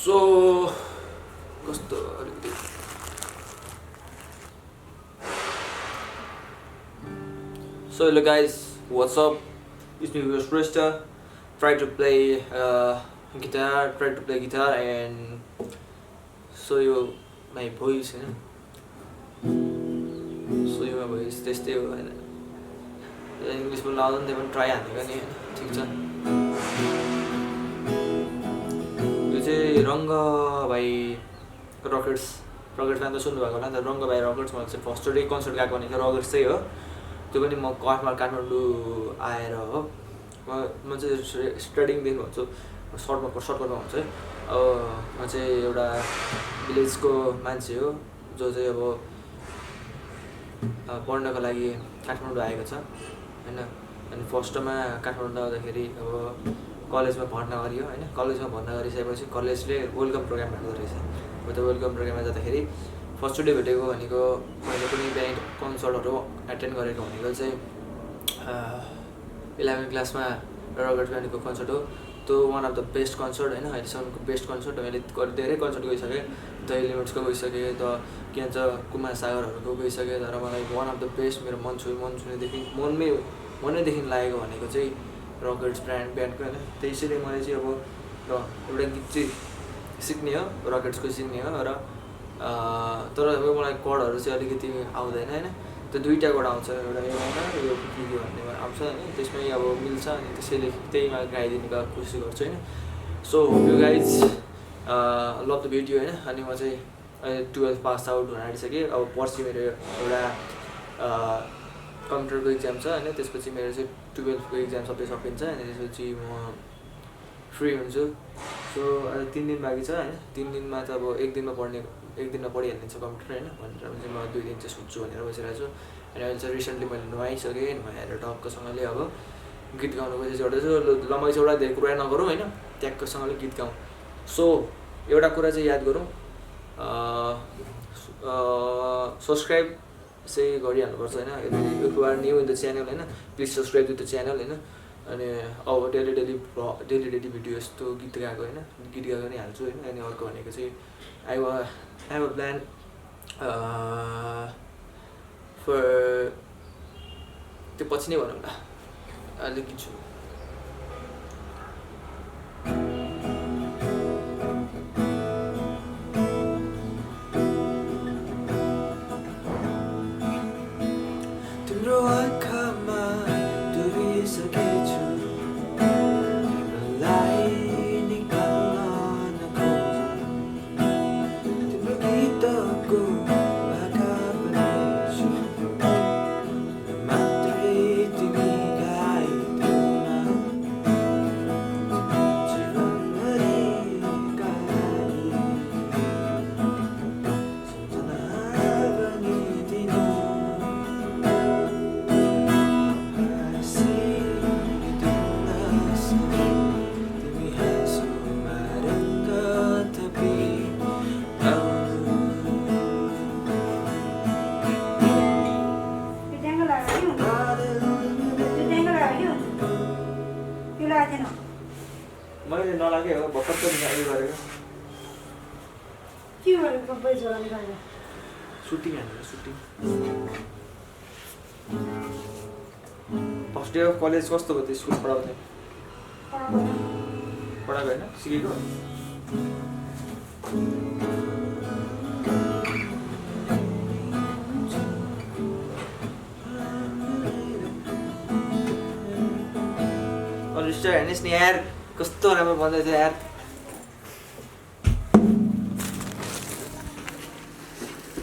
So कस्तो अलिकति So hello guys, what's up? It's me Vikas Presta. Try to play guitar and show you my voice, you know. Show you my voice. त्यस्तै हो हैन. English बोल्न आउँदैन त्यही पनि ट्राई हानेको नि हैन. ठीक छ. यो चाहिँ रङ्ग भाइ रकेट्स फ्यान त सुन्नु भएको होला नि त. रङ्ग भाइ रकेट्समा चाहिँ फर्स्टचोटि कन्सर्ट गएको भनेको रकेट्स चाहिँ हो. त्यो पनि म काठमाडौँ आएर हो. म चाहिँ स्टार्टिङदेखि भन्छु सर्टकटमा हुन्छ है. अब म चाहिँ एउटा भिलेजको मान्छे हो जो चाहिँ अब पढ्नको लागि काठमाडौँ आएको छ हैन. अनि फर्स्टमा काठमाडौँ आउँदाखेरि अब कलेजमा भर्ना गरियो हैन. कलेजमा भर्ना गरिसकेपछि कलेजले वेलकम प्रोग्राम राख्दो रहेछ. म त वेलकम प्रोग्राममा जाँदाखेरि फर्स्टचोटि भेटेको भनेको मैले पनि ब्यान्ड कन्सर्टहरू एटेन्ड गरेको भनेको चाहिँ 11 क्लासमा रकेट ब्यान्डको कन्सर्ट हो. त्यो one of the best concert होइन. अहिलेसम्मको बेस्ट कन्सर्ट. मैले धेरै कन्सर्ट गइसकेँ. द एलिमेन्ट्सको गइसकेँ, द के भन्छ कुमार सागरहरूको गइसकेँ. तर मलाई वान अफ द बेस्ट मेरो मनैदेखि लागेको भनेको चाहिँ रकेट्स ब्यान्डको होइन. त्यसैले मैले चाहिँ अब एउटा गीत चाहिँ सिक्ने हो, रकेट्सको सिक्ने हो. र तर अब मलाई कर्डहरू चाहिँ अलिकति आउँदैन होइन. त्यो दुईवटा कोड आउँछ. एउटा यो के भन्ने आउँछ होइन. त्यसमै अब मिल्छ अनि त्यसैले त्यहीमा गाइदिने कोसिस गर्छु होइन. So you guys love the video होइन. अनि म चाहिँ अहिले 12 पास आउट हुन आँटिसकेँ. अब पर्सि मेरो एउटा कम्प्युटरको इक्जाम छ होइन. त्यसपछि मेरो चाहिँ 12को इक्जाम सबै सकिन्छ. अनि त्यसपछि म फ्री हुन्छु. सो अहिले 3 दिन बाँकी छ होइन. 3 दिनमा त अब एक दिनमा पढिहालिन्छ कम्प्युटर होइन भनेर चाहिँ म 2 दिन चाहिँ सुत्छु भनेर बसिरहेको छु. अनि अहिले चाहिँ रिसेन्टली मैले नुहाइसकेँ. नुहाएर टक्कसँगले अब गीत गाउनु कोसिस गर्दैछु. ल मैले चाहिँ एउटा धेरै कुरा नगरौँ होइन. ट्याक्कसँगले गीत गाउँ. सो एउटा कुरा चाहिँ याद गरौँ, सब्सक्राइब चाहिँ गरिहाल्नुपर्छ होइन. If you are new in the channel होइन, please subscribe to the channel होइन. अनि अब डेली भिडियो यस्तो गीत गाएको होइन, गीत गाएको नै हाल्छु होइन. अनि अर्को भनेको चाहिँ I have a plan for त्यो पछि नै भनौँ न. अहिले गीत छु. तिम्रो आँखामा डुबिसकेछु, तिम्रोलाई निकाल्न नखोजु. तिम्रो गीतको भाका बनेछु, मात्रै तिमी गाइदेऊ न. जीवनभरिका सम्झना बनिदिनु. मैले नलागे हो भर्खर त उयो गरेको. के गरेको पैसा निकाल्नु? सुटिङ हानेको shooting. First day of college कस्तो भयो? त्यो स्कुल पढाउने पढाएको होइन, सिकेको. अनि स्टार हेर्नुहोस् नि यार, कस्तो राम्रो भन्दै थियो यार.